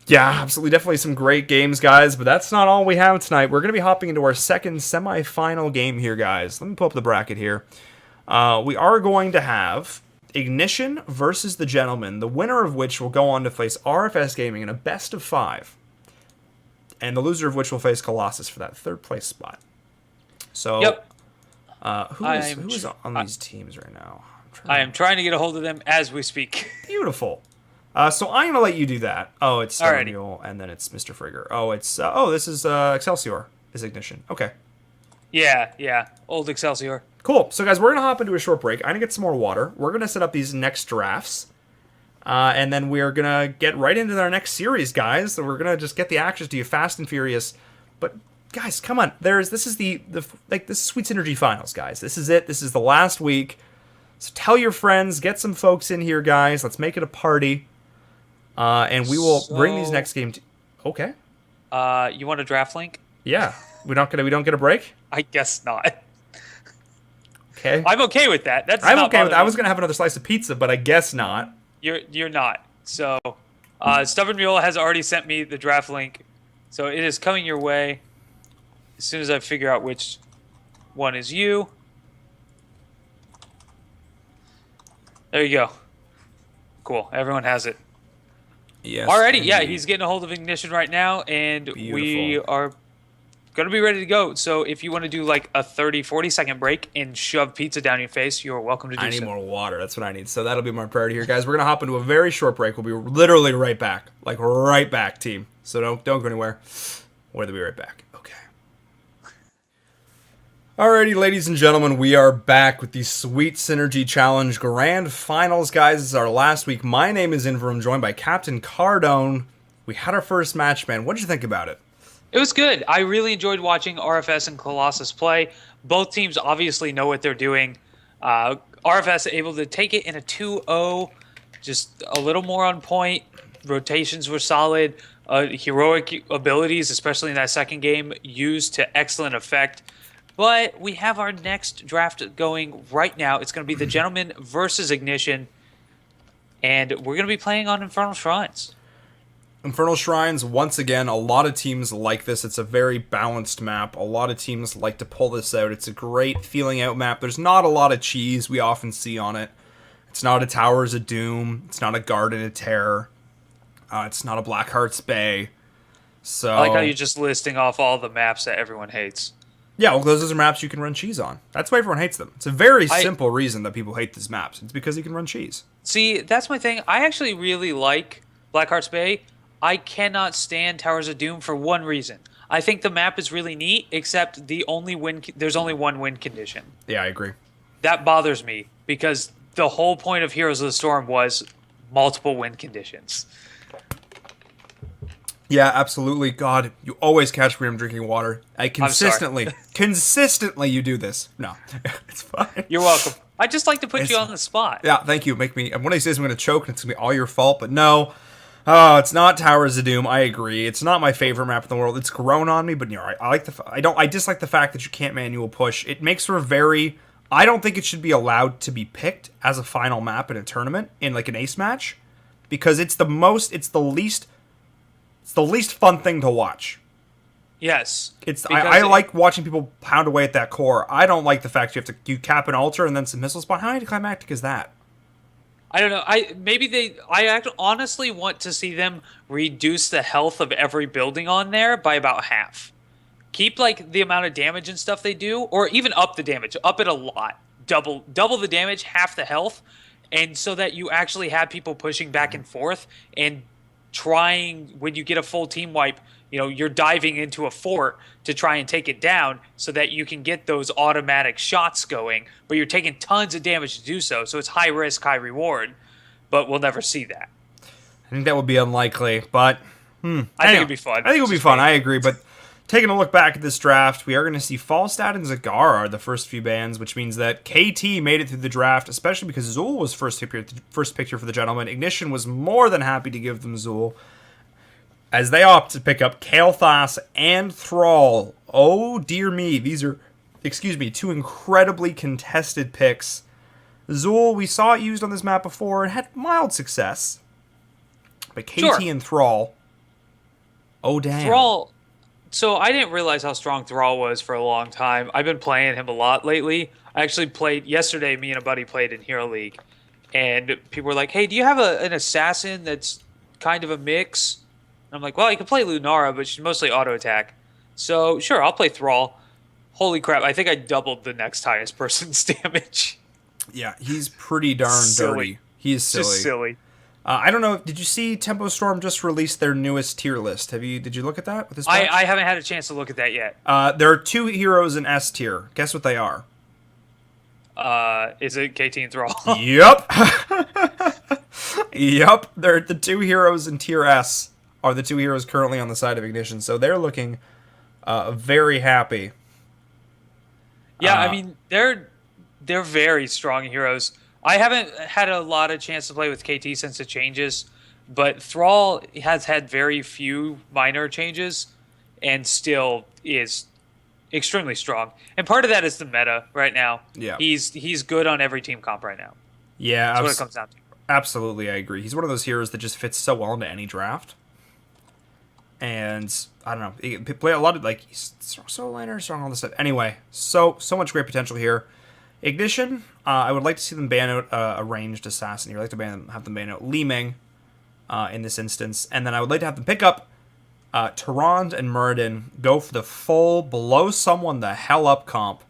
Yeah, absolutely. Definitely some great games, guys, but that's not all we have tonight. We're going to be hopping into our second semifinal game here, guys. Let me pull up the bracket here. We are going to have Ignition versus the Gentleman, the winner of which will go on to face RFS Gaming in a best of 5, and the loser of which will face Colossus for that third place spot. So, Yep. who is on these teams right now? I am trying to get a hold of them as we speak. Beautiful. So I'm gonna let you do that. Oh, it's Stubborn Alrighty. Mule, and then it's Mr. Frigger. Oh, it's this is Excelsior is Ignition. Okay, Yeah. Old Excelsior. cool. So guys, we're gonna hop into a short break. I'm gonna get some more water. We're gonna set up these next drafts, and then we're gonna get right into our next series, guys. So we're gonna just get the actions to you fast and furious. But guys, come on. This is this is Sweet Synergy Finals, guys. This is it. This is the last week. So tell your friends, get some folks in here, guys. Let's make it a party. And we will bring these next games. Okay. You want a draft link? Yeah. We don't get a break. I guess not. Okay. I'm okay with that. I'm okay with that. I was gonna have another slice of pizza, but I guess not. You're not. So, Stubborn Mule has already sent me the draft link, so it is coming your way as soon as I figure out which one is you. There you go. Cool. Everyone has it. Yes. Alrighty, yeah, he's getting a hold of Ignition right now, and Beautiful. we are going to be ready to go. So if you want to do like a 30-40 second break and shove pizza down your face, you're welcome to do so. I need more water. That's what I need. So that'll be my priority here, guys. We're gonna hop into a very short break. We'll be literally right back, like right back, team. So don't go anywhere. We'll be right back. Okay. Alrighty, ladies and gentlemen, we are back with the Sweet Synergy Challenge Grand Finals, guys. This is our last week. My name is Inverum, joined by Captain Cardone. We had our first match, man. What did you think about it? It was good. I really enjoyed watching RFS and Colossus play. Both teams obviously know what they're doing. RFS able to take it in a 2-0, just a little more on point. Rotations were solid. Heroic abilities, especially in that second game, used to excellent effect. But we have our next draft going right now. It's going to be the Gentleman versus Ignition. And we're going to be playing on Infernal Shrines. Infernal Shrines, once again, a lot of teams like this. It's a very balanced map. A lot of teams like to pull this out. It's a great feeling out map. There's not a lot of cheese we often see on it. It's not a Towers of Doom. It's not a Garden of Terror. It's not a Blackheart's Bay. So I like how you're just listing off all the maps that everyone hates. yeah, well, those are maps you can run cheese on. That's why everyone hates them. It's a very simple reason that people hate these maps. It's because you can run cheese. See, that's my thing. I actually really like Blackheart's Bay. I cannot stand Towers of Doom for one reason. I think the map is really neat, except there's only one win condition. Yeah, I agree. That bothers me because the whole point of Heroes of the Storm was multiple win conditions. Yeah, absolutely. God, you always catch me when I'm drinking water. Consistently you do this. No, it's fine. You're welcome. I just like to put you on the spot. Yeah, thank you. One of these days I'm going to choke and it's going to be all your fault, but no. Oh, it's not Towers of Doom. I agree. It's not my favorite map in the world. It's grown on me, but you know, I dislike the fact that you can't manual push. It makes for I don't think it should be allowed to be picked as a final map in a tournament in like an ace match because it's the least fun thing to watch. Yes. I like watching people pound away at that core. I don't like the fact you cap an altar and then some missile spawn. How anticlimactic is that? I don't know. I honestly want to see them reduce the health of every building on there by about half. Keep like the amount of damage and stuff they do, or even up the damage, up it a lot. Double the damage, half the health, and so that you actually have people pushing back and forth and trying when you get a full team wipe. You know, you're diving into a fort to try and take it down so that you can get those automatic shots going, but you're taking tons of damage to do so. So it's high risk, high reward, but we'll never see that. I think that would be unlikely, but I think it'd be fun. I think it would be fun. I agree, but taking a look back at this draft, we are going to see Falstad and Zagara are the first few bans, which means that KT made it through the draft, especially because Zool was first picture for the Gentleman. Ignition was more than happy to give them Zool, as they opt to pick up Kael'thas and Thrall. Oh, dear me. These are, two incredibly contested picks. Zool, we saw it used on this map before and had mild success. But KT and Thrall, Oh, damn. Thrall. So I didn't realize how strong Thrall was for a long time. I've been playing him a lot lately. I actually played yesterday. Me and a buddy played in Hero League, and people were like, "Hey, do you have an assassin that's kind of a mix?" And I'm like, "Well, you can play Lunara, but she's mostly auto attack. So sure, I'll play Thrall." Holy crap! I think I doubled the next highest person's damage. Yeah, he's pretty darn Silly. dirty. He's silly. Just silly. I don't know. Did you see Tempo Storm just released their newest tier list? Did you look at that with this patch? I haven't had a chance to look at that yet. There are 2 heroes in S tier. Guess what they are? Is it KT and Thrall? Yep. Yep. They're the 2 heroes in tier S are the 2 heroes currently on the side of Ignition. So they're looking very happy. Yeah, I mean they're very strong heroes. I haven't had a lot of chance to play with KT since the changes, but Thrall has had very few minor changes and still is extremely strong. And part of that is the meta right now. Yeah. He's good on every team comp right now. Yeah, That's what it comes down to. absolutely. I agree. He's one of those heroes that just fits so well into any draft. And I don't know, he play a lot of like he's so laner, strong, all this stuff. Anyway, so much great potential here. Ignition, I would like to see them ban out a ranged assassin here. I'd like to have them ban out Li Ming in this instance, and then I would like to have them pick up Tyrande and Muradin, go for the full blow someone the hell up comp,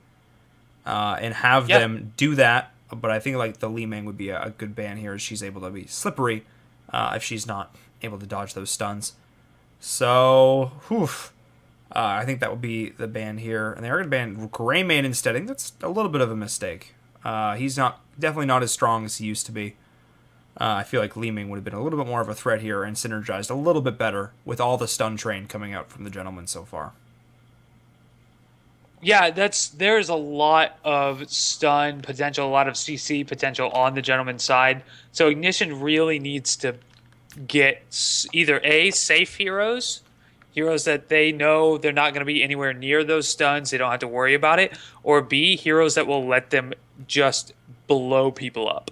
and have them do that. But I think like the Li Ming would be a good ban here, as she's able to be slippery if she's not able to dodge those stuns. So, I think that would be the ban here. And they are going to ban Greymane instead. I think that's a little bit of a mistake. He's definitely not as strong as he used to be. I feel like Li Ming would have been a little bit more of a threat here and synergized a little bit better with all the stun train coming out from the gentleman so far. Yeah, there's a lot of stun potential, a lot of CC potential on the gentleman's side. So Ignition really needs to get either safe heroes that they know they're not going to be anywhere near those stuns, they don't have to worry about it, or B, heroes that will let them just blow people up.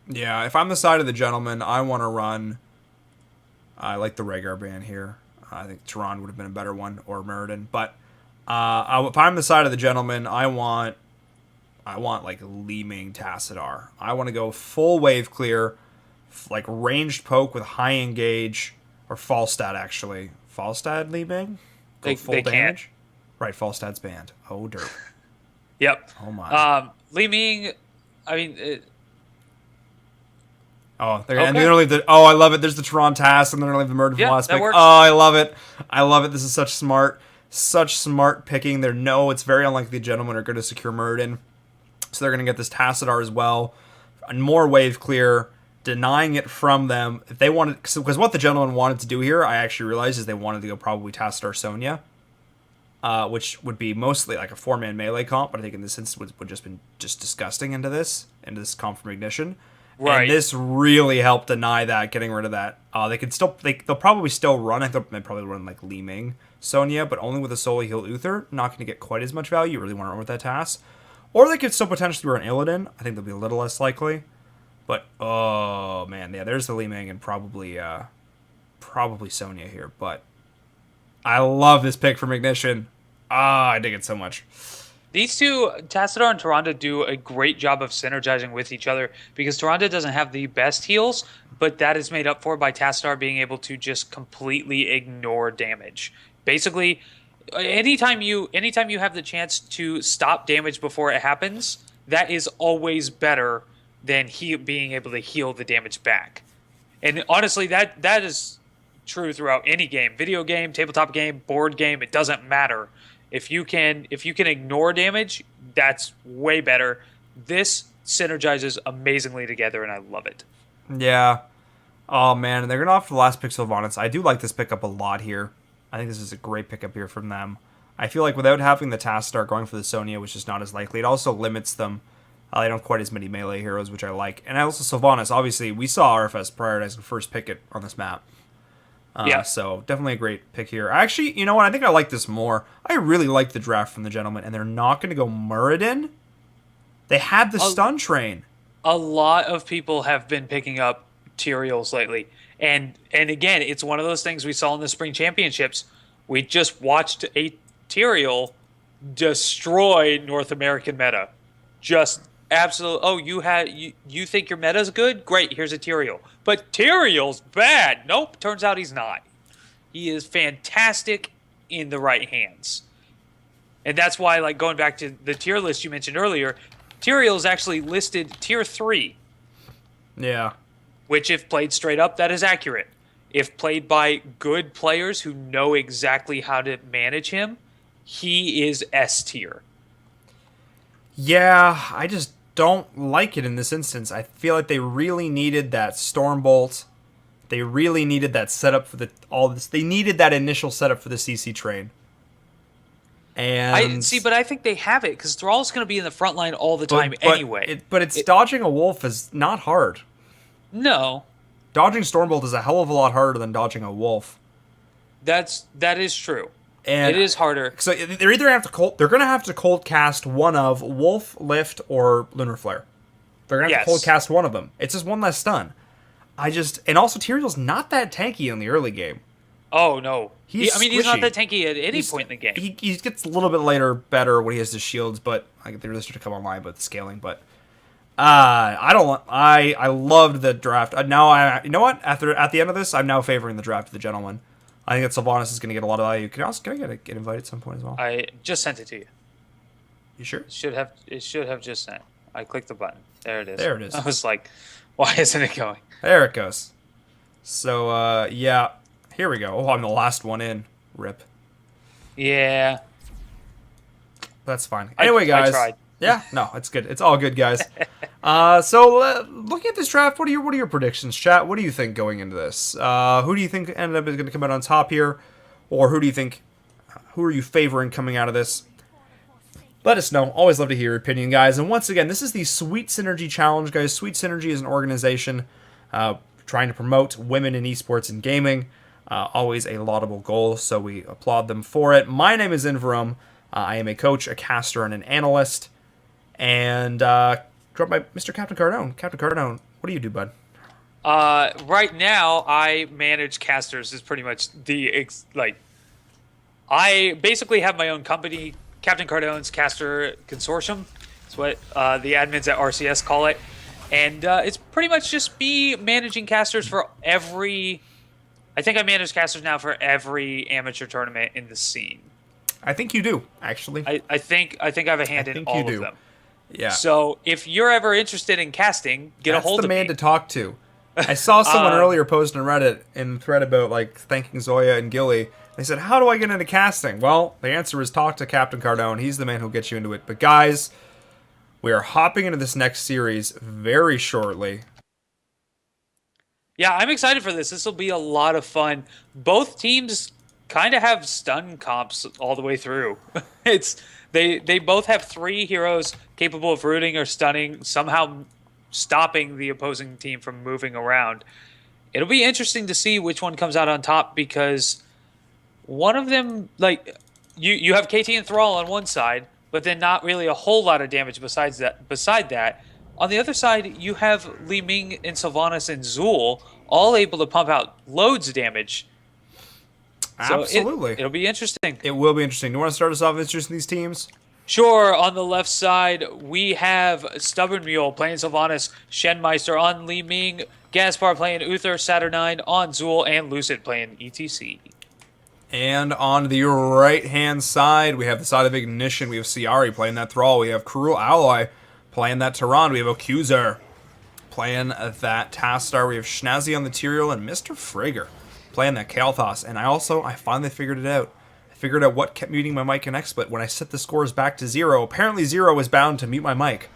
Yeah, if I'm the side of the gentleman, I want to run. I like the Rhaegar ban here. I think Tyrande would have been a better one, or Muradin. But if I'm the side of the gentleman, I want like Li Ming Tassadar. I want to go full wave clear, like ranged poke with high engage, or Falstad actually. Falstad Li Ming? Go full damage? Can't. Right, Falstad's banned. Oh, dirt. Yep. Oh, my. Li Ming, I mean... and they're going to leave the... Oh, I love it. There's the Tyrande Task, and they're going to leave the Muradin from last pick. Works. Oh, I love it. I love it. This is such smart picking. They know it's very unlikely the gentlemen are going to secure Muradin. So they're going to get this Tassadar as well. And more wave clear, denying it from them. If they wanted... Because what the gentleman wanted to do here, I actually realized, is they wanted to go probably Tassadar Sonya. Which would be mostly like a 4-man melee comp, but I think in this instance would just been just disgusting into this comp from Ignition. Right. And this really helped deny that, getting rid of that. They'll probably still run. I think they'd probably run like Li Ming Sonya, but only with a solo heal Uther. Not going to get quite as much value. You really want to run with that task. Or they could still potentially run Illidan. I think they'll be a little less likely. But oh man, yeah, there's the Li Ming and probably Sonya here. But I love this pick from Ignition. I dig it so much. These two, Tassadar and Tyrande, do a great job of synergizing with each other because Tyrande doesn't have the best heals, but that is made up for by Tassadar being able to just completely ignore damage. Basically, anytime you have the chance to stop damage before it happens, that is always better than being able to heal the damage back. And honestly, that is true throughout any game, video game, tabletop game, board game. It doesn't matter. If you can ignore damage, that's way better. This synergizes amazingly together, and I love it. Yeah. Oh, man. And they're going to offer the last pick Sylvanas. I do like this pickup a lot here. I think this is a great pickup here from them. I feel like without having the Tassadar going for the Sonya, which is not as likely, it also limits them. They don't have quite as many melee heroes, which I like. And also Sylvanas. Obviously, we saw RFS prioritize the first pick it on this map. So definitely a great pick here. Actually, you know what? I think I like this more. I really like the draft from the gentleman, and they're not going to go Muradin. They had the stun train. A lot of people have been picking up Tyraels lately. And again, it's one of those things we saw in the spring championships. We just watched a Tyrael destroy North American meta. Just absolute. Oh, you think your meta's good? Great, here's a Tyrael. But Tyrael's bad. Nope, turns out he's not. He is fantastic in the right hands. And that's why, like, going back to the tier list you mentioned earlier, Tyrael is actually listed tier 3. Yeah. Which, if played straight up, that is accurate. If played by good players who know exactly how to manage him, he is S tier. Yeah, I just don't like it in this instance. I feel like they really needed that Stormbolt. They really needed that setup for all this. They needed that initial setup for the CC train. And But I think they have it because Thrall's going to be in the front line all the time anyway. But dodging a wolf is not hard. No. Dodging Stormbolt is a hell of a lot harder than dodging a wolf. That is true. And it is harder. So they're either they're going to have to cold cast one of Wolf, Lift, or Lunar Flare. They're going to have to cold cast one of them. It's just one less stun. And also Tyrael's not that tanky in the early game. Oh no. He's not that tanky at any point in the game. He gets a little bit later better when he has his shields, but I think they really start to come online with scaling, but I loved the draft. Now you know what? At the end of this, I'm now favoring the draft of the gentleman. I think that Sylvanas is going to get a lot of value. Can I get invited at some point as well? I just sent it to you. You sure? It should have just sent. I clicked the button. There it is. There it is. I was like, why isn't it going? There it goes. So yeah, here we go. Oh, I'm the last one in. Rip. Yeah. That's fine. Anyway, guys. I tried. Yeah, no, it's good. It's all good, guys. So looking at this draft, what are your predictions, chat? What do you think going into this? Who do you think ended up is going to come out on top here, or who are you favoring coming out of this? Let us know. Always love to hear your opinion, guys. And once again, this is the Sweet Synergy Challenge, guys. Sweet Synergy is an organization trying to promote women in esports and gaming. Always a laudable goal, so we applaud them for it. My name is Inverum. I am a coach, a caster, and an analyst. And dropped by Mr. Captain Cardone. Captain Cardone, what do you do, bud? Right now, I manage casters. Is pretty much I basically have my own company, Captain Cardone's Caster Consortium. That's what the admins at RCS call it. And it's pretty much just me managing casters for every... I think I manage casters now for every amateur tournament in the scene. I think you do, actually. I think I have a hand in all of them. Yeah. So if you're ever interested in casting, get a hold of me. That's the man to talk to. I saw someone earlier post on Reddit in the thread about like thanking Zoya and Gilly. They said, "How do I get into casting?" Well, the answer is talk to Captain Cardone. He's the man who'll get you into it. But guys, we are hopping into this next series very shortly. Yeah, I'm excited for this. This will be a lot of fun. Both teams kind of have stun comps all the way through. They both have 3 heroes capable of rooting or stunning, somehow stopping the opposing team from moving around. It'll be interesting to see which one comes out on top because one of them, like, you have KT and Thrall on one side, but then not really a whole lot of damage beside that. On the other side, you have Li Ming and Sylvanas and Zul all able to pump out loads of damage. Absolutely. It'll be interesting. It will be interesting. Do you want to start us off introducing these teams? Sure. On the left side, we have Stubborn Mule playing Sylvanas, Shenmeister on Li Ming, Gaspar playing Uther, Saturnine on Zul, and Lucid playing ETC. And on the right-hand side, we have the side of Ignition. We have Ciari playing that Thrall. We have Cruel Alloy playing that Tehran. We have Accuser playing that Tastar. We have Schnazzy on the Tyrael and Mr. Frigger playing that Kael'thas. And I finally figured it out. I figured out what kept muting my mic and XSplit. When I set the scores back to 0, apparently 0 is bound to mute my mic.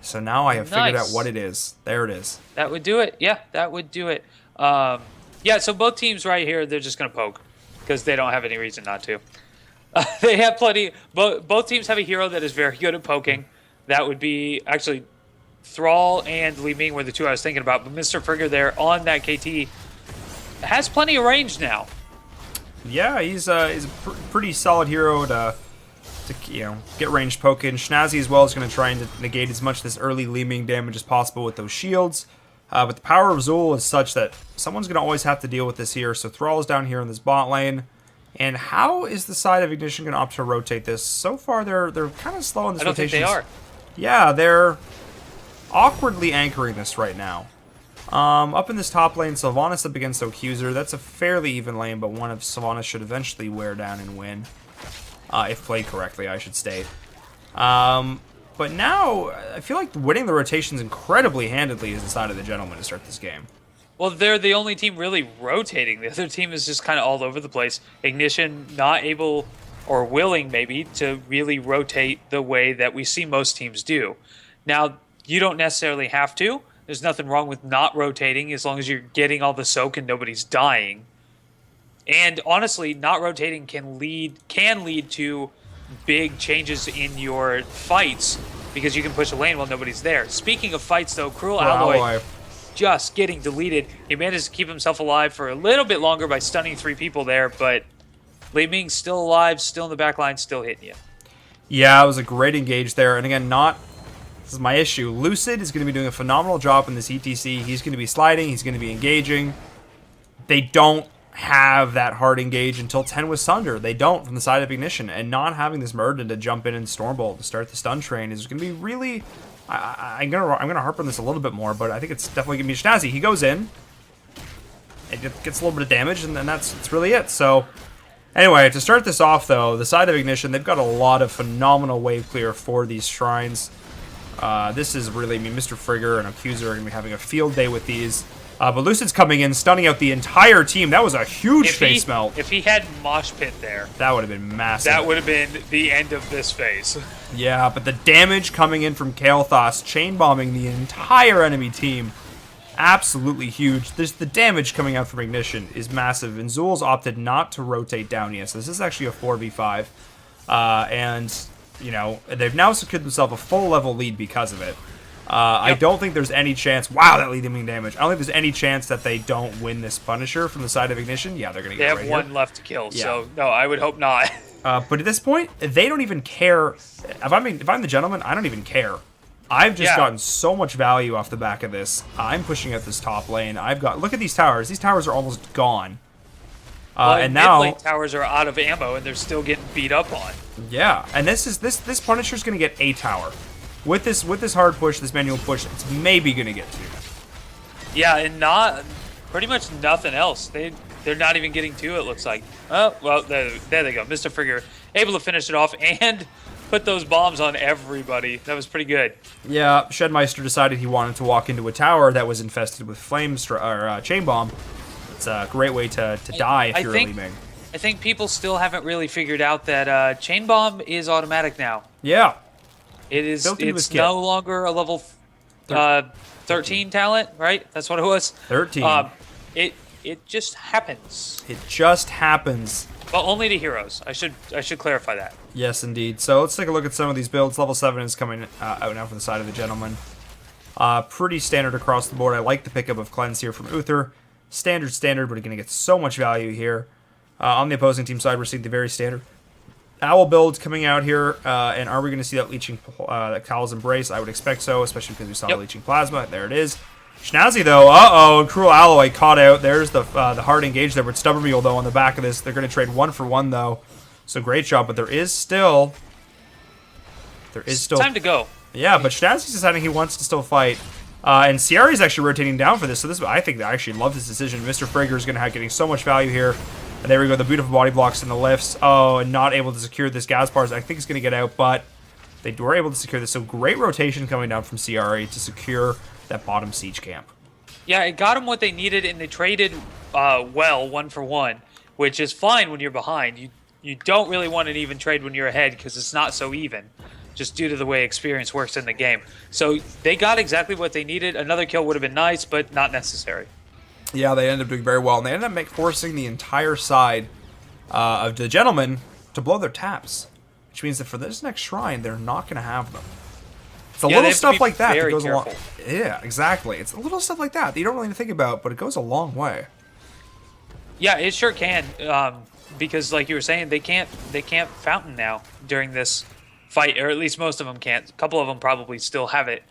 So now I have figured out what it is. There it is. That would do it. Yeah, that would do it. Yeah, so both teams right here, they're just going to poke because they don't have any reason not to. They have plenty. Both teams have a hero that is very good at poking. That would be actually Thrall and Li Ming were the 2 I was thinking about. But Mr. Frigger there on that KT has plenty of range now. Yeah, he's a pretty solid hero to get ranged poking. Schnazzy as well is going to try and negate as much of this early Li Ming damage as possible with those shields. But the power of Zul is such that someone's going to always have to deal with this here. So Thrall's down here in this bot lane. And how is the side of Ignition going to opt to rotate this? So far, they're kind of slow in this rotation. I don't think they are. Yeah, they're awkwardly anchoring this right now. Up in this top lane, Sylvanas up against Accuser. That's a fairly even lane, but one of Sylvanas should eventually wear down and win. If played correctly, I should state. But now, I feel like winning the rotations incredibly handedly is the side of the Gentleman to start this game. Well, they're the only team really rotating. The other team is just kind of all over the place. Ignition not able or willing, maybe, to really rotate the way that we see most teams do. Now, you don't necessarily have to. There's nothing wrong with not rotating as long as you're getting all the soak and nobody's dying. And honestly, not rotating can lead to big changes in your fights because you can push a lane while nobody's there. Speaking of fights, though, Cruel Alloy just getting deleted. He managed to keep himself alive for a little bit longer by stunning 3 people there, but Li Ming's still alive, still in the back line, still hitting you. Yeah, it was a great engage there. And again, this is my issue. Lucid is going to be doing a phenomenal job in this ETC. He's going to be sliding. He's going to be engaging. They don't have that hard engage until 10 with Sunder. They don't from the side of Ignition. And not having this Murden to jump in and Stormbolt to start the stun train is going to be really... I'm gonna harp on this a little bit more, but I think it's definitely going to be Snazzy. He goes in. It gets a little bit of damage, and then that's really it. So... Anyway, to start this off, though, the side of Ignition, they've got a lot of phenomenal wave clear for these shrines. This is really, Mr. Frigger and Accuser are going to be having a field day with these. But Lucid's coming in, stunning out the entire team. That was a huge face melt. If he had Mosh Pit there, that would have been massive. That would have been the end of this phase. Yeah, but the damage coming in from Kael'thas, chain bombing the entire enemy team, absolutely huge. The damage coming out from Ignition is massive, and Zul's opted not to rotate down yet, so this is actually a 4v5. And, you know, they've now secured themselves a full level lead because of it. I don't think there's any chance... Wow, that leading damage. I don't think there's any chance that they don't win this Punisher from the side of Ignition. Yeah, they're going to get it right here. They have one left to kill, so no, I would hope not. But at this point, they don't even care. If I'm the Gentleman, I don't even care. I've just gotten so much value off the back of this. I'm pushing at this top lane. Look at these towers. These towers are almost gone. And now mid-lane towers are out of ammo, and they're still getting beat up on. Yeah, and this Punisher's going to get a tower. With this hard push, this manual push, it's maybe going to get 2. Yeah, and pretty much nothing else. They're not even getting 2, it looks like. Oh, well, there they go. Mr. Frigger able to finish it off and put those bombs on everybody. That was pretty good. Yeah, Shedmeister decided he wanted to walk into a tower that was infested with chain bomb. It's a great way to die if you're Li Ming. I think people still haven't really figured out that chain bomb is automatic now. Yeah. It's no longer a level 13 talent, right? That's what it was. 13. It just happens. It just happens. But only to heroes. I should clarify that. Yes, indeed. So let's take a look at some of these builds. Level 7 is coming out now from the side of the Gentleman. Pretty standard across the board. I like the pickup of Cleanse here from Uther. Standard, but you're going to get so much value here. On the opposing team side, we're seeing the very standard Owl builds coming out here. And are we going to see that Leeching, that Cowl's Embrace? I would expect so, especially because we saw Leeching Plasma. There it is. Snazzy, though, and Cruel Alloy caught out. There's the hard engage there with Stubborn Mule, though, on the back of this. They're going to trade 1 for 1, though. So great job, but there is still time to go. Yeah, but Snazzy's deciding he wants to still fight. And Ciari's actually rotating down for this, so I think I actually love this decision. Mr. Frigger is going to have getting so much value here. And there we go, the beautiful body blocks and the lifts. Oh, and not able to secure this Gaspars. I think it's going to get out, but they were able to secure this. So great rotation coming down from CRA to secure that bottom siege camp. Yeah, it got them what they needed, and they traded well 1 for 1, which is fine when you're behind. You don't really want an even trade when you're ahead because it's not so even, just due to the way experience works in the game. So they got exactly what they needed. Another kill would have been nice, but not necessary. Yeah, they ended up doing very well, and they ended up forcing the entire side of the Gentleman to blow their taps, which means that for this next shrine, they're not going to have them. It's a little stuff like that that goes along. Yeah, exactly. It's a little stuff like that you don't really think about, but it goes a long way. Yeah, it sure can. Because, like you were saying, they can't fountain now during this fight, or at least most of them can't. A couple of them probably still have it.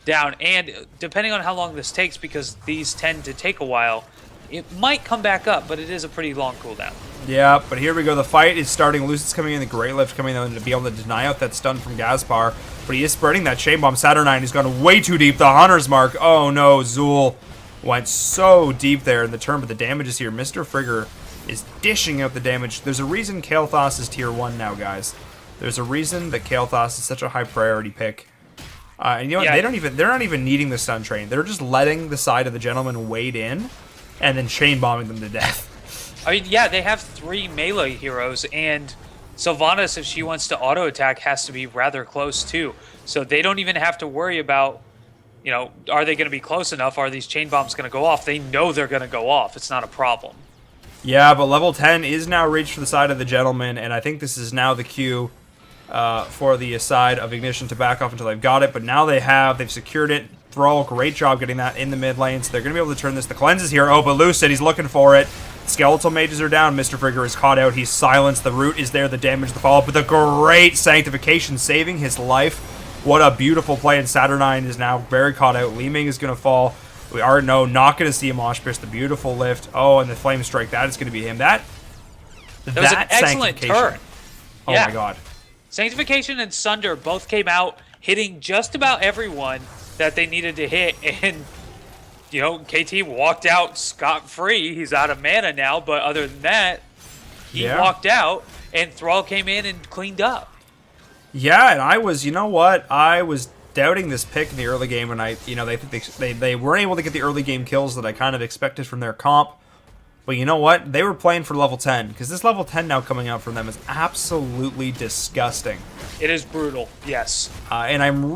down. And depending on how long this takes, because these tend to take a while, it might come back up, but it is a pretty long cooldown. Yeah, but here we go. The fight is starting. Lucid's coming in. The Great Lift coming in to be able to deny out that stun from Gaspar. But he is spreading that Chain Bomb. Saturnine, he's gone way too deep. The Hunter's Mark. Oh no, Zool went so deep there in the turn, but the damage is here. Mr. Frigger is dishing out the damage. There's a reason Kael'thas is tier 1 now, guys. There's a reason that Kael'thas is such a high priority pick. And you know what? Yeah. They're not even needing the stun train. They're just letting the side of the gentleman wade in and then chain bombing them to death. I mean, yeah, they have 3 melee heroes, and Sylvanas, if she wants to auto attack, has to be rather close too. So they don't even have to worry about, you know, are they going to be close enough? Are these chain bombs going to go off? They know they're going to go off. It's not a problem. Yeah, but level 10 is now reached for the side of the gentleman, and I think this is now the cue for the side of Ignition to back off until they've got it. But now they've secured it. Thrall, great job getting that in the mid lane, so they're going to be able to turn this. The cleanse is here. Oh, but Lucid, he's looking for it. Skeletal mages are down. Mr. Frigger is caught out. He's silenced. The root is there. The damage, the follow-up, but the great sanctification saving his life. What a beautiful play, and Saturnine is now very caught out. Li Ming is going to fall. We are not going to see a Mosh Pit. The beautiful lift. Oh, and the Flame Strike. That is going to be him. That was an excellent turn. Oh yeah. my god. Sanctification and Sunder both came out hitting just about everyone that they needed to hit, and you know, KT walked out scot-free. He's out of mana now, but other than that, he walked out, and Thrall came in and cleaned up. Yeah, and I was, you know what? I was doubting this pick in the early game, and they weren't able to get the early game kills that I kind of expected from their comp. But you know what? They were playing for level 10, because this level 10 now coming out from them is absolutely disgusting. It is brutal, yes. And I'm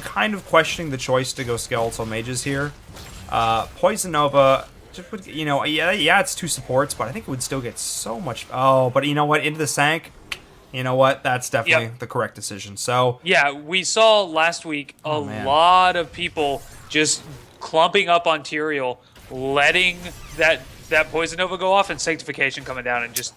kind of questioning the choice to go Skeletal Mages here. Poison Nova, you know, yeah, it's 2 supports, but I think it would still get so much. Oh, but you know what? Into the Sank, you know what? That's definitely the correct decision. So yeah, we saw last week a lot of people just clumping up on Tyrael, letting that Poison Nova go off, and Sanctification coming down and just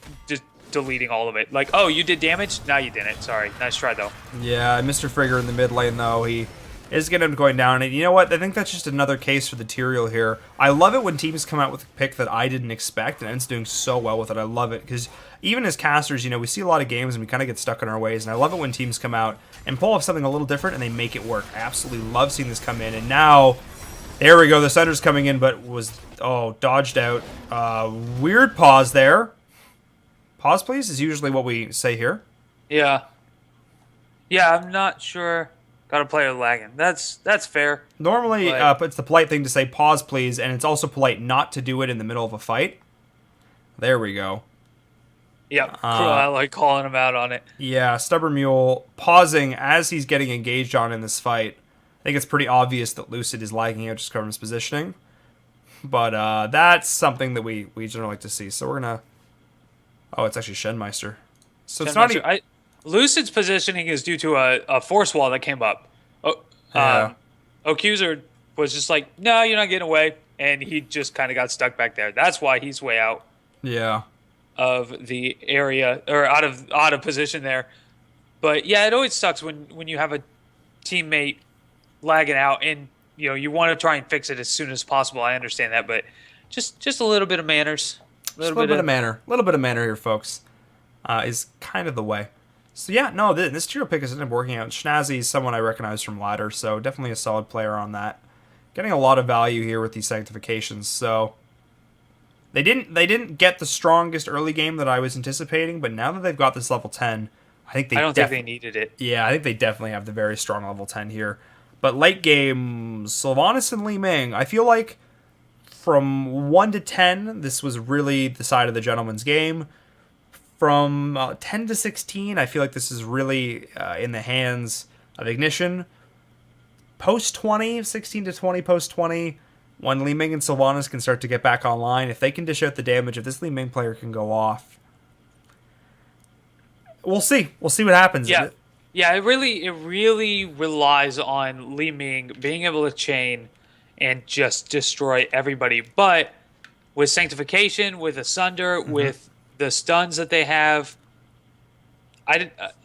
deleting all of it. Like, oh, you did damage? No, you didn't. Sorry. Nice try, though. Yeah, Mr. Frigger in the mid lane, though, he is getting him going down. And you know what? I think that's just another case for the Tyrael here. I love it when teams come out with a pick that I didn't expect, and ends doing so well with it. I love it, because even as casters, you know, we see a lot of games and we kind of get stuck in our ways, and I love it when teams come out and pull off something a little different and they make it work. I absolutely love seeing this come in, and now, there we go. The Sunder's coming in, but was, dodged out. Weird pause there. Pause, please, is usually what we say here. Yeah. Yeah, I'm not sure. Got a player lagging. That's fair. Normally, it's the polite thing to say pause, please, and it's also polite not to do it in the middle of a fight. There we go. Yeah, I like calling him out on it. Yeah, Stubborn Mule pausing as he's getting engaged on in this fight. I think it's pretty obvious that Lucid is lagging out just from his positioning. But that's something that we generally like to see. So we're going to... Oh, it's actually Shenmeister. So it's not even... Lucid's positioning is due to a force wall that came up. Accuser was just like, no, you're not getting away. And he just kind of got stuck back there. That's why he's way out of the area, or out of position there. But yeah, it always sucks when you have a teammate lagging out, and you know you want to try and fix it as soon as possible. I understand that, but just a little bit of manners. A little bit of manner here, folks, is kind of the way. So yeah, no, this trio pick has ended up working out. Schnazzy is someone I recognize from ladder, so definitely a solid player on that. Getting a lot of value here with these sanctifications. So they didn't get the strongest early game that I was anticipating, but now that they've got this level 10, I don't think they needed it. Yeah, I think they definitely have the very strong level 10 here. But late game, Sylvanas and Li Ming, I feel like from 1 to 10, this was really the side of the gentleman's game. From 10 to 16, I feel like this is really in the hands of Ignition. Post 20, 16 to 20, post 20, when Li Ming and Sylvanas can start to get back online, if they can dish out the damage, if this Li Ming player can go off, we'll see. We'll see what happens. Yeah, it really relies on Li Ming being able to chain and just destroy everybody. But with Sanctification, with Asunder, with the stuns that they have,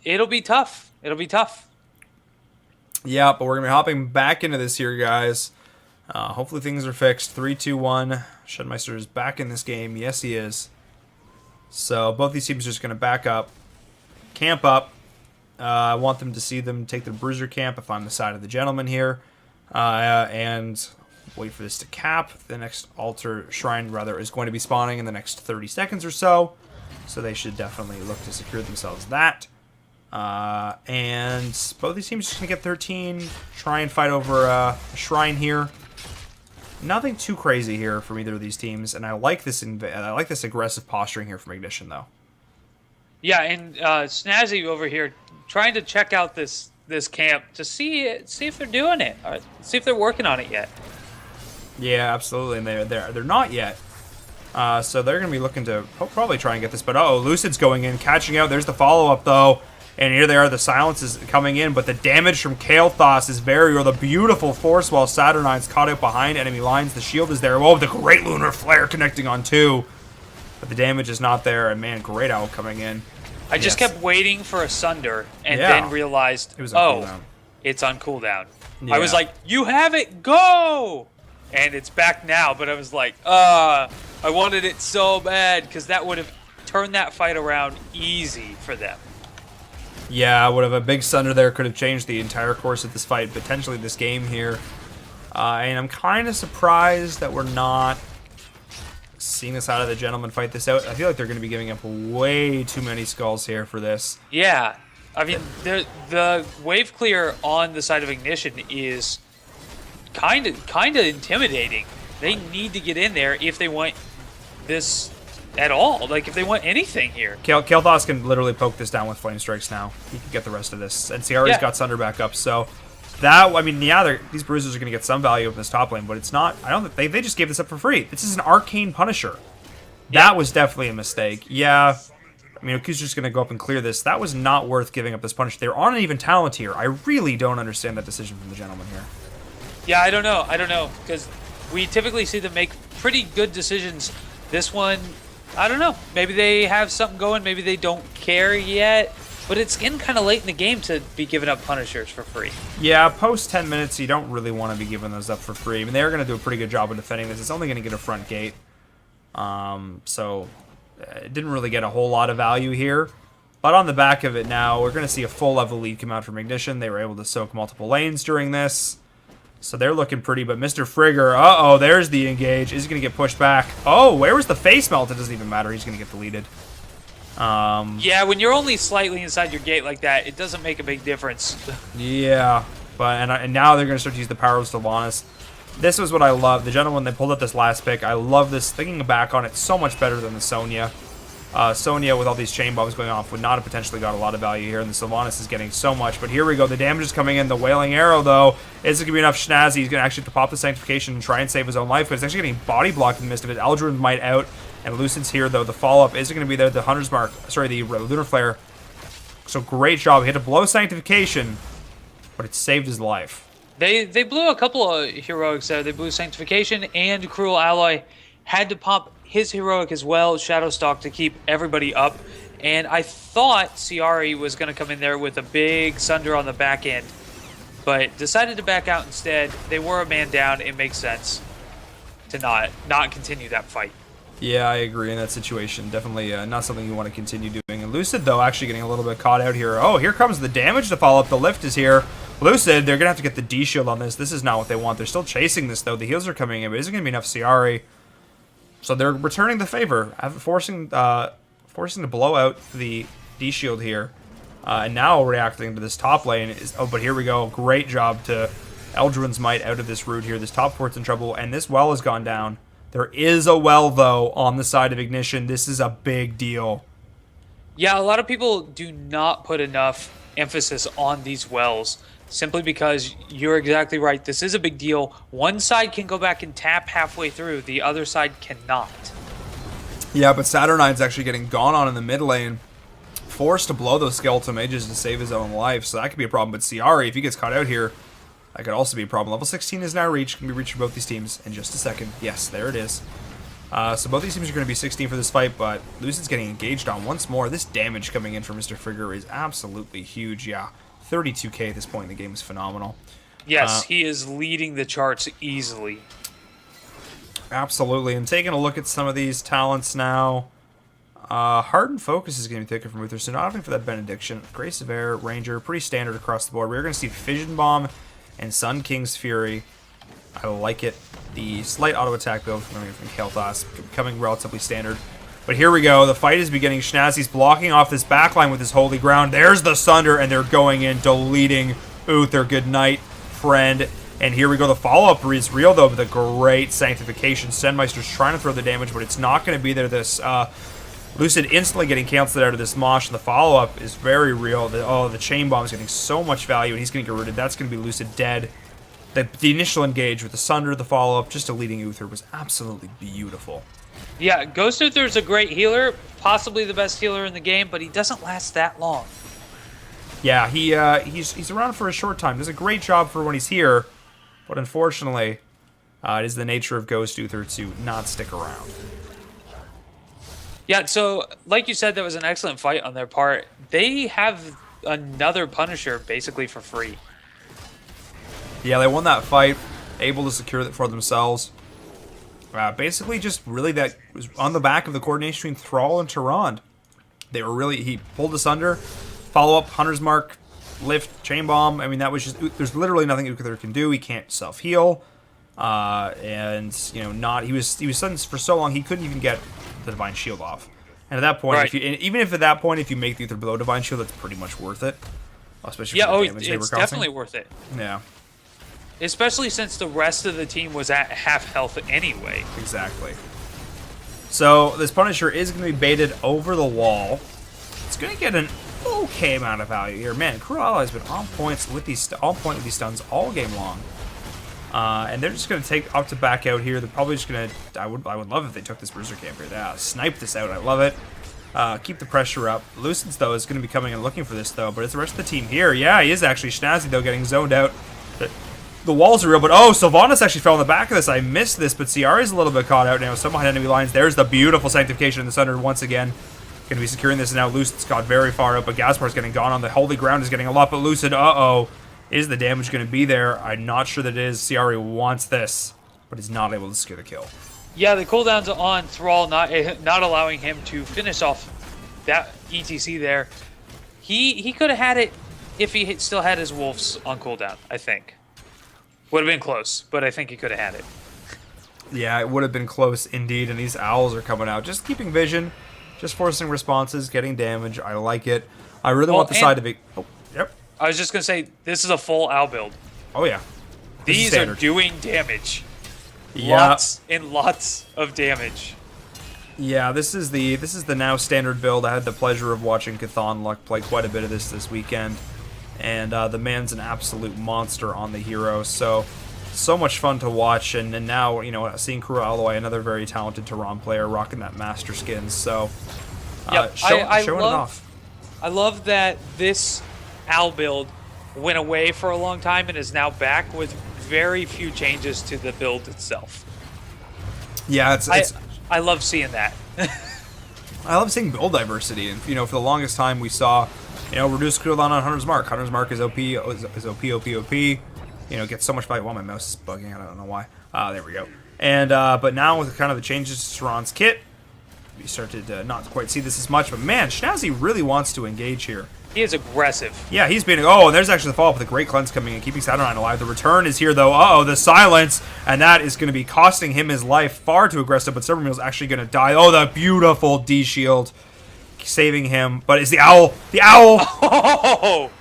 it'll be tough. It'll be tough. Yeah, but we're going to be hopping back into this here, guys. Hopefully things are fixed. 3, 2, 1. Shedmeister is back in this game. Yes, he is. So both these teams are just going to back up, camp up. I want them to see them take their bruiser camp if I'm the side of the gentleman here. And wait for this to cap. The next altar shrine, rather, is going to be spawning in the next 30 seconds or so. So they should definitely look to secure themselves that. And both these teams are just going to get 13. Try and fight over a shrine here. Nothing too crazy here from either of these teams, and I like this aggressive posturing here from Ignition, though. Yeah, and Snazzy over here trying to check out this camp to see if they're doing it, see if they're working on it yet. Yeah, absolutely, and they're not yet. So they're going to be looking to probably try and get this, but uh-oh, Lucid's going in, catching out. There's the follow-up, though. And here they are, the silence is coming in, but the damage from Kael'thas is very, or the beautiful force while Saturnine's caught out behind enemy lines. The shield is there. Oh, the great Lunar Flare connecting on 2. But the damage is not there, and man, Great Owl coming in. I just kept waiting for a Sunder, and then realized, it was on cooldown. It's on cooldown. Yeah. I was like, you have it, go! And it's back now, but I was like, I wanted it so bad, because that would have turned that fight around easy for them. Yeah, would have a big Sunder there, could have changed the entire course of this fight, potentially this game here. And I'm kind of surprised that we're not seeing this out of the gentleman fight this out. I feel like they're going to be giving up way too many skulls here for this. Yeah, I mean, the wave clear on the side of Ignition is kind of intimidating. They need to get in there if they want this at all. Like, if they want anything here. Kael'thas can literally poke this down with Flame Strikes now. He can get the rest of this. And Ciari's got Sunder back up, so that, I mean, yeah, these bruisers are going to get some value in this top lane, but it's not, I don't think, they just gave this up for free. This is an Arcane Punisher. That was definitely a mistake. Yeah, I mean, Oku's just going to go up and clear this. That was not worth giving up this Punisher. There aren't even talent here. I really don't understand that decision from the gentleman here. Yeah, I don't know, because we typically see them make pretty good decisions. This one, I don't know. Maybe they have something going. Maybe they don't care yet. But it's getting kind of late in the game to be giving up Punishers for free. Yeah, post 10 minutes, you don't really want to be giving those up for free. I mean, they're going to do a pretty good job of defending this. It's only going to get a front gate. So it didn't really get a whole lot of value here. But on the back of it now, we're going to see a full level lead come out from Ignition. They were able to soak multiple lanes during this. So they're looking pretty, but Mr. Frigger, uh-oh, there's the engage. Is he going to get pushed back? Oh, where was the face melt? It doesn't even matter. He's going to get deleted. Yeah, when you're only slightly inside your gate like that, it doesn't make a big difference. Yeah, but and now they're going to start to use the power of Sylvanas. This was what I love. The gentleman, they pulled up this last pick. I love this. Thinking back on it, so much better than the Sonya. Sonya, with all these chain bombs going off, would not have potentially got a lot of value here, and the Sylvanas is getting so much. But here we go. The damage is coming in. The Wailing Arrow, though, isn't going to be enough. Snazzy, he's going to actually have to pop the Sanctification and try and save his own life, but it's actually getting body blocked in the midst of it. Eldrin might out, and Lucid's here, though. The follow-up isn't going to be there. The Hunter's Mark, sorry, the Lunar Flare. So great job. He had to blow Sanctification, but it saved his life. They blew a couple of heroics there. They blew Sanctification, and Cruel Alloy had to pop his heroic as well, Shadowstalk, to keep everybody up. And I thought Ciari was going to come in there with a big Sunder on the back end, but decided to back out instead. They were a man down. It makes sense to not continue that fight. Yeah, I agree in that situation. Definitely not something you want to continue doing. And Lucid, though, actually getting a little bit caught out here. Oh, here comes the damage to follow up. The lift is here. Lucid, they're going to have to get the D-shield on this. This is not what they want. They're still chasing this, though. The heals are coming in, but isn't going to be enough Ciari. So they're returning the favor, forcing to blow out the D-shield here. And now reacting to this top lane is... Oh, but here we go. Great job to Eldrin's Might out of this route here. This top port's in trouble, and this well has gone down. There is a well, though, on the side of Ignition. This is a big deal. Yeah, a lot of people do not put enough emphasis on these wells, simply because you're exactly right. This is a big deal. One side can go back and tap halfway through. The other side cannot. Yeah, but Saturnine's actually getting gone on in the mid lane. Forced to blow those Skeletal Mages to save his own life, so that could be a problem. But Ciari, if he gets caught out here, that could also be a problem. Level 16 is now reached. Can be reached for both these teams in just a second. Yes, there it is. So both these teams are going to be 16 for this fight, but Lucid's getting engaged on once more. This damage coming in from Mr. Frigger is absolutely huge, yeah. 32k at this point in the game is phenomenal. Yes, he is leading the charts easily. Absolutely. And taking a look at some of these talents now. Hardened Focus is going to be taken from Uther, so not opting for that Benediction. Grace of Air, Ranger, pretty standard across the board. We're going to see Fission Bomb and Sun King's Fury. I like it. The slight auto attack build from Kael'thas becoming relatively standard. But here we go. The fight is beginning. Schnazzy's blocking off this backline with his Holy Ground. There's the Sunder, and they're going in, deleting Uther. Good night, friend. And here we go. The follow-up is real, though, with a great Sanctification. Sendmeister's trying to throw the damage, but it's not going to be there. This Lucid instantly getting canceled out of this Mosh, and the follow-up is very real. The Chain Bomb is getting so much value, and he's going to get rooted. That's going to be Lucid dead. The initial engage with the Sunder, the follow-up, just deleting Uther was absolutely beautiful. Yeah, Ghost Uther is a great healer, possibly the best healer in the game, but he doesn't last that long. Yeah, he's around for a short time. Does a great job for when he's here, but unfortunately, it is the nature of Ghost Uther to not stick around. Yeah, so like you said, that was an excellent fight on their part. They have another Punisher basically for free. Yeah, they won that fight, able to secure it for themselves. Basically, just really that was on the back of the coordination between Thrall and Tyrande. They were really, he pulled us under, follow up, Hunter's Mark, lift, Chain Bomb. I mean, that was just, there's literally nothing Uther can do. He can't self heal, and he was sudden for so long he couldn't even get the Divine Shield off. And at that point, right. Even if at that point if you make the Uther below Divine Shield, that's pretty much worth it. Especially for the damage they were it's causing. definitely worth it. Yeah. Especially since the rest of the team was at half health anyway. Exactly. So this Punisher is going to be baited over the wall. It's going to get an okay amount of value here. Man, Cruel Ally has been on point with these stuns all game long. And they're just going to take up to back out here. They're probably just going to... I would love if they took this Bruiser Camp here. Yeah, snipe this out. I love it. Keep the pressure up. Lucids, though, is going to be coming and looking for this, though. But it's the rest of the team here. Yeah, he is actually. Schnazzy, though, getting zoned out. The walls are real, but oh, Sylvanas actually fell on the back of this. I missed this, but Ciari's a little bit caught out now. Some behind enemy lines. There's the beautiful Sanctification in the Sunder once again. Going to be securing this now. Lucid's got very far out, but Gaspar's getting gone on. The Holy Ground is getting a lot, but Lucid, uh-oh. Is the damage going to be there? I'm not sure that it is. Ciari wants this, but he's not able to secure the kill. Yeah, the cooldowns on Thrall not allowing him to finish off that ETC there. He could have had it if he still had his Wolves on cooldown, I think. Would have been close, but I think he could have had it. Yeah, it would have been close indeed, and these Owls are coming out. Just keeping vision, just forcing responses, getting damage. I like it. I really want the side of it. Oh, yep. I was just going to say, this is a full Owl build. Oh, yeah. These are doing damage. Yeah. Lots and lots of damage. Yeah, this is the now standard build. I had the pleasure of watching Chthon Luck play quite a bit of this weekend. And the man's an absolute monster on the hero, so much fun to watch. And now, seeing Cruel Ally, another very talented Tyrande player, rocking that master skin. So, showing it off. I love that this Owl build went away for a long time and is now back with very few changes to the build itself. Yeah, I love seeing that. I love seeing build diversity, and for the longest time we saw. Reduce cooldown on Hunter's Mark. Hunter's Mark is OP, OP. Gets so much value. Well, my mouse is bugging. I don't know why. There we go. And but now with kind of the changes to Tyrande's kit, we started to not quite see this as much. But man, Schnazzy really wants to engage here. He is aggressive. Yeah, he's being... Oh, and there's actually the follow-up with the Great Cleanse coming in, keeping Saturnine alive. The return is here, though. Uh-oh, the silence. And that is going to be costing him his life. Far too aggressive, but Silvermeel's actually going to die. Oh, the beautiful D-Shield. Saving him, but it's the Owl. The Owl! Oh!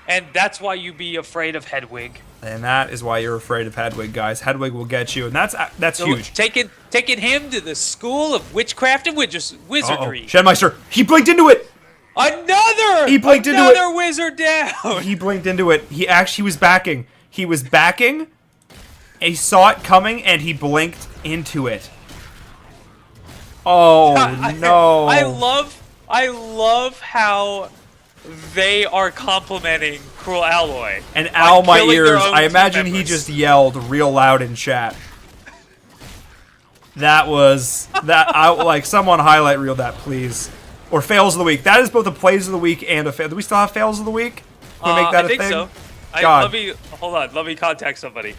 And that's why you be afraid of Hedwig. And that is why you're afraid of Hedwig, guys. Hedwig will get you, and that's huge. Taking him to the school of witchcraft and wizardry. Shenmeister, he blinked into it! He blinked into it! Another wizard down! He blinked into it. He was backing. He was backing, he saw it coming, and he blinked into it. Oh, no. I love how they are complimenting Cruel Alloy. And ow my ears. I imagine he just yelled real loud in chat. Someone highlight reel that, please. Or fails of the week. That is both a plays of the week and a fail. Do we still have fails of the week? we make that I a think thing? so. God. Hold on. Let me contact somebody.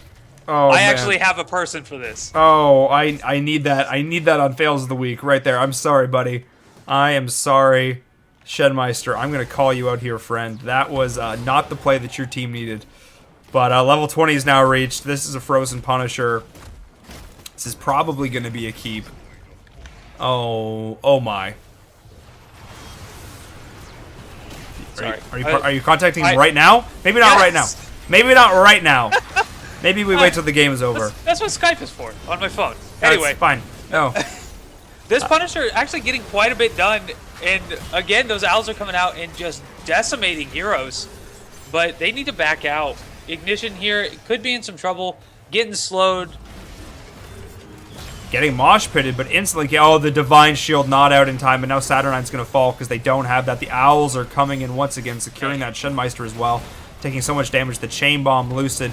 Oh, I man. actually have a person for this. Oh, I need that. I need that on fails of the week right there. I'm sorry, buddy. I am sorry, Shenmeister. I'm gonna call you out here, friend. That was not the play that your team needed. But level 20 is now reached. This is a Frozen Punisher. This is probably gonna be a keep. Oh my. Sorry. Are you contacting him right now? Maybe not right now. Maybe not right now. Maybe we wait till the game is over. That's what Skype is for on my phone. That's Anyway, fine. No. this Punisher actually getting quite a bit done, and again, those owls are coming out and just decimating heroes. But they need to back out. Ignition here could be in some trouble, getting slowed. Getting mosh pitted, but instantly, oh, the Divine Shield not out in time, but now Saturnine's going to fall because they don't have that. The Owls are coming in once again, securing that Shenmeister as well, taking so much damage. The Chain Bomb, Lucid,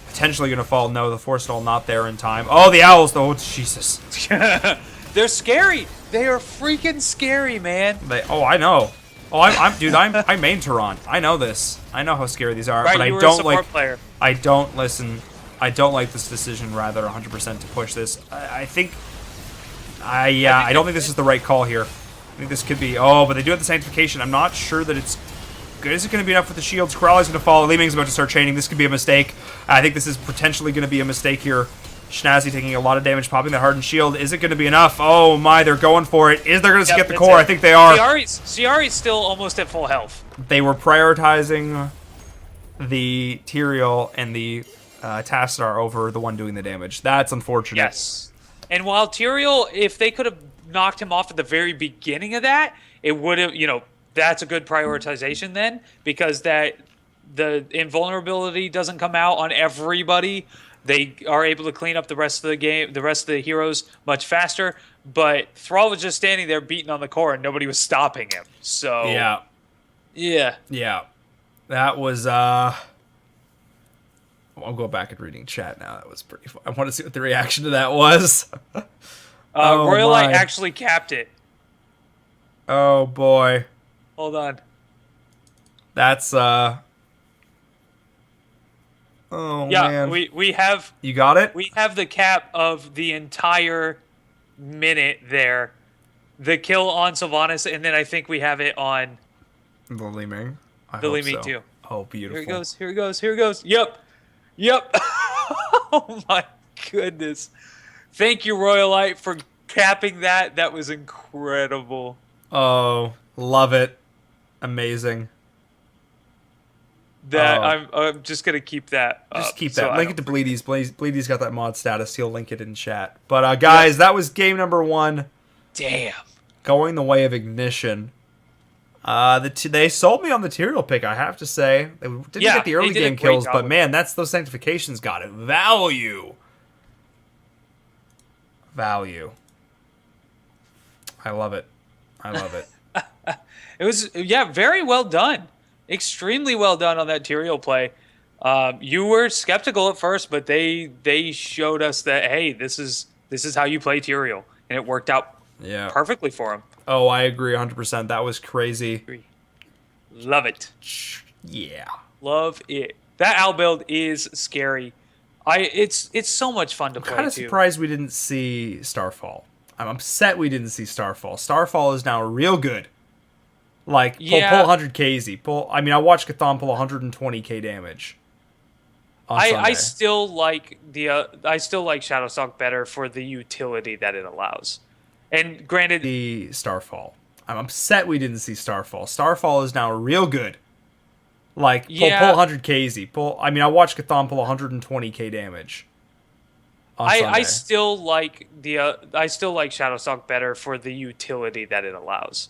potentially going to fall. No, the Force Stall not there in time. Oh, the Owls, though. Oh, Jesus. They're scary. They are freaking scary, man. I know. Oh, I main Tehran. I know this. I know how scary these are, Right, but I you were a don't support like. player. I don't listen. I don't like this decision. Rather, 100% to push this. I think. I don't think this is the right call here. I think this could be. Oh, but they do have the Sanctification. I'm not sure that it's good. Is it going to be enough for the shields? Corrali's going to fall. Li Ming's about to start chaining. This could be a mistake. I think this is potentially going to be a mistake here. Snazzy taking a lot of damage, popping that hardened shield. Is it going to be enough? Oh my, they're going for it. Is they going to get the core? I think they are. Ciari's still almost at full health. They were prioritizing the Tyrael and the Tassadar over the one doing the damage. That's unfortunate. Yes. And while Tyrael, if they could have knocked him off at the very beginning of that, it would have, that's a good prioritization then, because that the invulnerability doesn't come out on everybody. They are able to clean up the rest of the game, the rest of the heroes much faster. But Thrall was just standing there beating on the core, and nobody was stopping him. So yeah. That was I'll go back and reading chat now. That was pretty fun. I want to see what the reaction to that was. Royalite actually capped it. Oh boy. Hold on. That's Oh yeah, man. we have You got it? We have the cap of the entire minute there. The kill on Sylvanas, and then I think we have it on The Li Ming. the Li Ming too. Oh, beautiful. Here he goes. Yep. Oh my goodness. Thank you, Royalite, for capping that. That was incredible. Oh, love it. Amazing. I'm just gonna keep that up. Just keep that. Link it to Bleedy's. Bleedy's got that mod status. He'll link it in chat. But guys, that was game number 1. Damn. Going the way of Ignition. They sold me on the Tyrael pick, I have to say. They didn't get the early game kills, but man, those Sanctifications got it. Value. I love it. It was very well done. Extremely well done on that Tyrael play. You were skeptical at first, but they showed us that, hey, this is how you play Tyrael, and it worked out perfectly for him. Oh, I agree 100%. That was crazy. Love it. Yeah. Love it. That owl build is scary. It's so much fun to play. I'm kind of surprised we didn't see Starfall. I'm upset we didn't see Starfall. Starfall is now real good. Like, pull 100k easy. I watched Cthon pull 120k damage. I still like Shadowstalk better for the utility that it allows. And granted, the Starfall. I'm upset we didn't see Starfall. Starfall is now real good. Like, pull 100k easy. I watched Cthon pull 120k damage. I still like Shadowstalk better for the utility that it allows.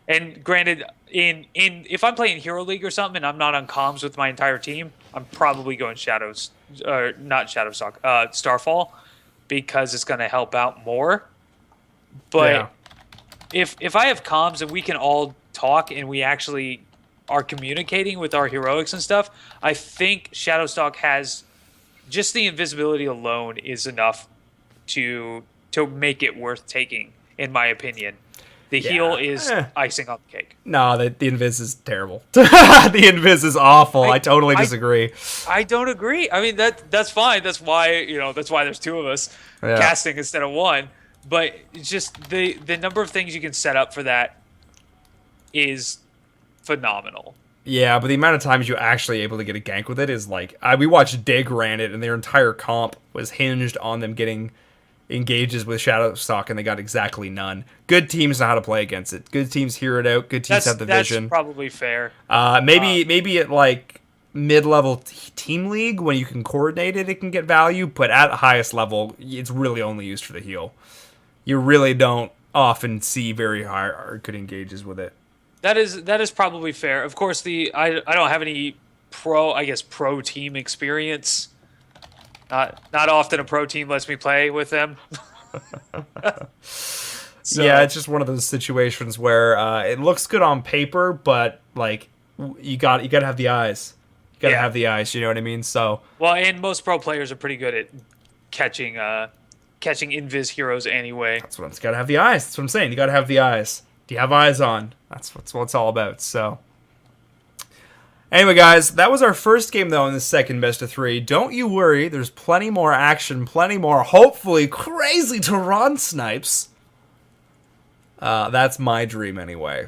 And granted, if I'm playing Hero League or something and I'm not on comms with my entire team, I'm probably going Starfall, because it's going to help out more. But if I have comms and we can all talk and we actually are communicating with our heroics and stuff, I think Shadowstalk has just the invisibility alone is enough to make it worth taking, in my opinion. The heal is icing on the cake. No, the invis is terrible. The invis is awful. I totally disagree. I don't agree. I mean that's fine. That's why there's two of us casting instead of one. But it's just the number of things you can set up for that is phenomenal. Yeah, but the amount of times you're actually able to get a gank with it is like... we watched Dig ran it, and their entire comp was hinged on them getting engages with Shadowstalk, and they got exactly none. Good teams know how to play against it. Good teams hear it out. Good teams have the vision. That's probably fair. Maybe at like mid-level team league, when you can coordinate it, it can get value, but at the highest level, it's really only used for the heal. You really don't often see very high or good engages with it. That is probably fair. Of course, I don't have any pro team experience. Not often a pro team lets me play with them. So, yeah, it's just one of those situations where it looks good on paper, but like you got to have the eyes. You got to have the eyes. You know what I mean? So and most pro players are pretty good at catching invis heroes anyway. That's what it's got to have the eyes. That's what I'm saying. You got to have the eyes. Do you have eyes on? That's what it's all about. So, anyway, guys, that was our first game, though, in the second best of 3. Don't you worry. There's plenty more action, plenty more, hopefully, crazy Tehran snipes. That's my dream, anyway.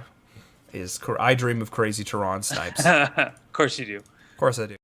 I dream of crazy Tehran snipes. Of course you do. Of course I do.